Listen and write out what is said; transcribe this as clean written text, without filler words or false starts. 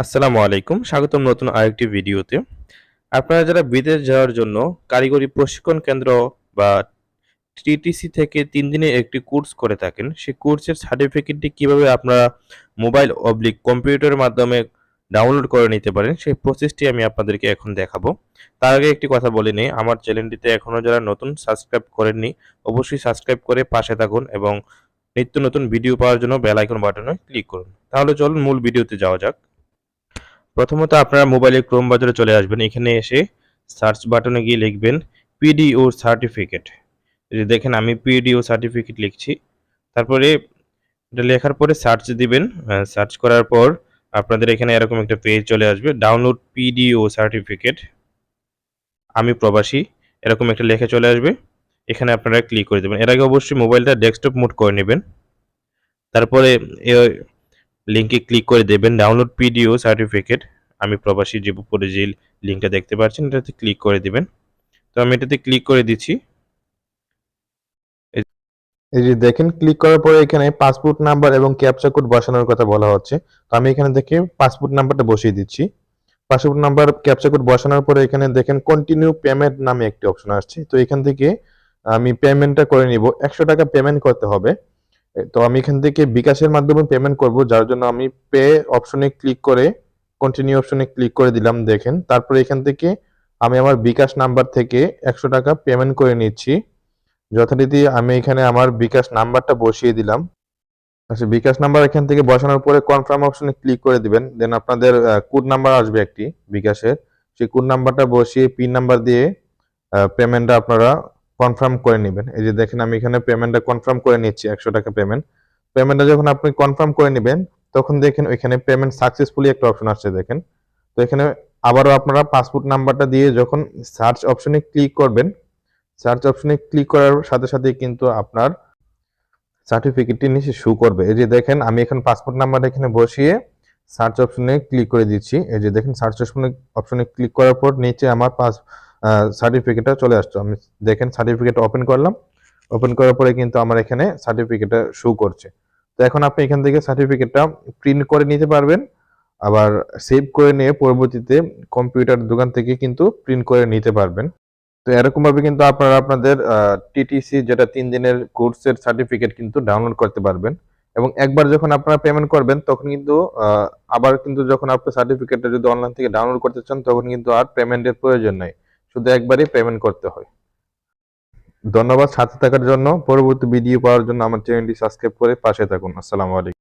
আসসালামু আলাইকুম। স্বাগতম নতুন আরেকটি ভিডিওতে। আপনারা যারা বিদেশ যাওয়ার জন্য কারিগরি প্রশিক্ষণ কেন্দ্র বা টিটিসি থেকে ৩ দিনের একটি কোর্স করে থাকেন, সেই কোর্সের সার্টিফিকেটটি কিভাবে আপনারা মোবাইল কম্পিউটারের মাধ্যমে ডাউনলোড করে নিতে পারেন, সেই প্রসেসটি আমি আপনাদেরকে এখন দেখাবো। তার আগে একটি কথা বলে নেই, আমার চ্যানেলটিতে এখনো যারা নতুন সাবস্ক্রাইব করেননি, অবশ্যই সাবস্ক্রাইব করে পাশে থাকুন এবং নিত্য নতুন ভিডিও পাওয়ার জন্য বেল আইকন বাটনে ক্লিক করুন। তাহলে চলুন মূল ভিডিওতে যাওয়া যাক। প্রথমত আপনারা মোবাইলে ক্রোম ব্রাউজারে চলে আসবেন। এখানে এসে সার্চ বাটনে গিয়ে লিখবেন পিডিও সার্টিফিকেট। এই যে দেখেন আমি পিডিও সার্টিফিকেট লিখছি। তারপরে এটা লেখার পরে সার্চ দিবেন। সার্চ করার পর আপনাদের এখানে এরকম একটা পেজ চলে আসবে। ডাউনলোড পিডিও সার্টিফিকেট আমি প্রবাসী, এরকম একটা লেখা চলে আসবে। এখানে আপনারা ক্লিক করে দেবেন। এর আগে অবশ্যই মোবাইলটা ডেস্কটপ মোড করে নেবেন। তারপরে এ লিংকে ক্লিক করে দেবেন ডাউনলোড পিডিও সার্টিফিকেট আমি প্রবাসী যে উপরে যে লিংকটা দেখতে পাচ্ছেন এটাতে ক্লিক করে দিবেন। তো আমি এটাতে ক্লিক করে দিচ্ছি। এই এই যে দেখেন, ক্লিক করার পরে এখানে পাসপোর্ট নাম্বার এবং ক্যাপচা কোড বসানোর কথা বলা হচ্ছে। তো আমি এখানে দেখে পাসপোর্ট নাম্বারটা বসিয়ে দিচ্ছি। পাসপোর্ট নাম্বার ক্যাপচা কোড বসানোর পরে এখানে দেখেন কন্টিনিউ পেমেন্ট নামে একটি অপশন আসছে। তো এখান থেকে আমি পেমেন্টটা করে নিব। 100 টাকা পেমেন্ট করতে হবে। তো আমি এখান থেকে বিকাশের মাধ্যমে পেমেন্ট করব, যার জন্য আমি পে অপশনে ক্লিক করে কন্টিনিউ অপশনে ক্লিক করে দিলাম। দেখেন, তারপরে এখান থেকে আমি আমার বিকাশ নাম্বার থেকে 100 টাকা পেমেন্ট করে নিচ্ছি। যথারীতি আমি এখানে আমার বিকাশ নাম্বারটা বসিয়ে দিলাম। আচ্ছা, বিকাশ নাম্বার এখান থেকে বসানোর পরে কনফার্ম অপশনে ক্লিক করে দিবেন। দেন আপনাদের কোড নাম্বার আসবে একটি বিকাশের। সেই কোড নাম্বারটা বসিয়ে পিন নাম্বার দিয়ে পেমেন্টটা আপনারা কনফার্ম করে নেবেন। এই যে দেখেন আমি এখানে পেমেন্টটা কনফার্ম করে নিচ্ছি, 100 টাকা পেমেন্ট। পেমেন্টটা যখন আপনি কনফার্ম করে নেবেন, তখন দেখেন ওইখানে পেমেন্ট সাকসেসফুলি একটা অপশন আসছে দেখেন। তো এখানে আবারও আপনারা পাসপোর্ট নাম্বারটা দিয়ে যখন সার্চ অপশনে ক্লিক করবেন, সার্চ অপশনে ক্লিক করার সাথে সাথে কিন্তু আপনার সার্টিফিকেটটি নিচে শো করবে। এই যে দেখেন আমি এখন পাসপোর্ট নাম্বারটা এখানে বসিয়ে সার্চ অপশনে ক্লিক করে দিচ্ছি। এই যে দেখেন সার্চ অপশনে ক্লিক করার পর নিচে আমার সার্টিফিকেটটা চলে আসছে। আমি দেখেন সার্টিফিকেট ওপেন করলাম। ওপেন করার পরে কিন্তু আমার এখানে সার্টিফিকেটটা শো করছে। তো এখন আপনি এখান থেকে সার্টিফিকেটটা প্রিন্ট করে নিতে পারবেন। আবার সেভ করে নিয়ে পরবর্তীতে কম্পিউটার দোকান থেকে কিন্তু প্রিন্ট করে নিতে পারবেন। তো এরকম ভাবে কিন্তু আপনারা আপনাদের টিটিসি যেটা ৩ দিনের কোর্সের সার্টিফিকেট কিন্তু ডাউনলোড করতে পারবেন। এবং একবার যখন আপনারা পেমেন্ট করবেন তখন কিন্তু আ আবার কিন্তু যখন আপনি সার্টিফিকেটটা যদি অনলাইন থেকে ডাউনলোড করতে চান তখন কিন্তু আর পেমেন্টের প্রয়োজন নাই। শুধু একবারই পেমেন্ট করতে হয়। ধন্যবাদ সাথে থাকার জন্য। পরবর্তী ভিডিও পাওয়ার জন্য আমার চ্যানেলটি সাবস্ক্রাইব করে পাশে থাকুন। আসসালামু আলাইকুম।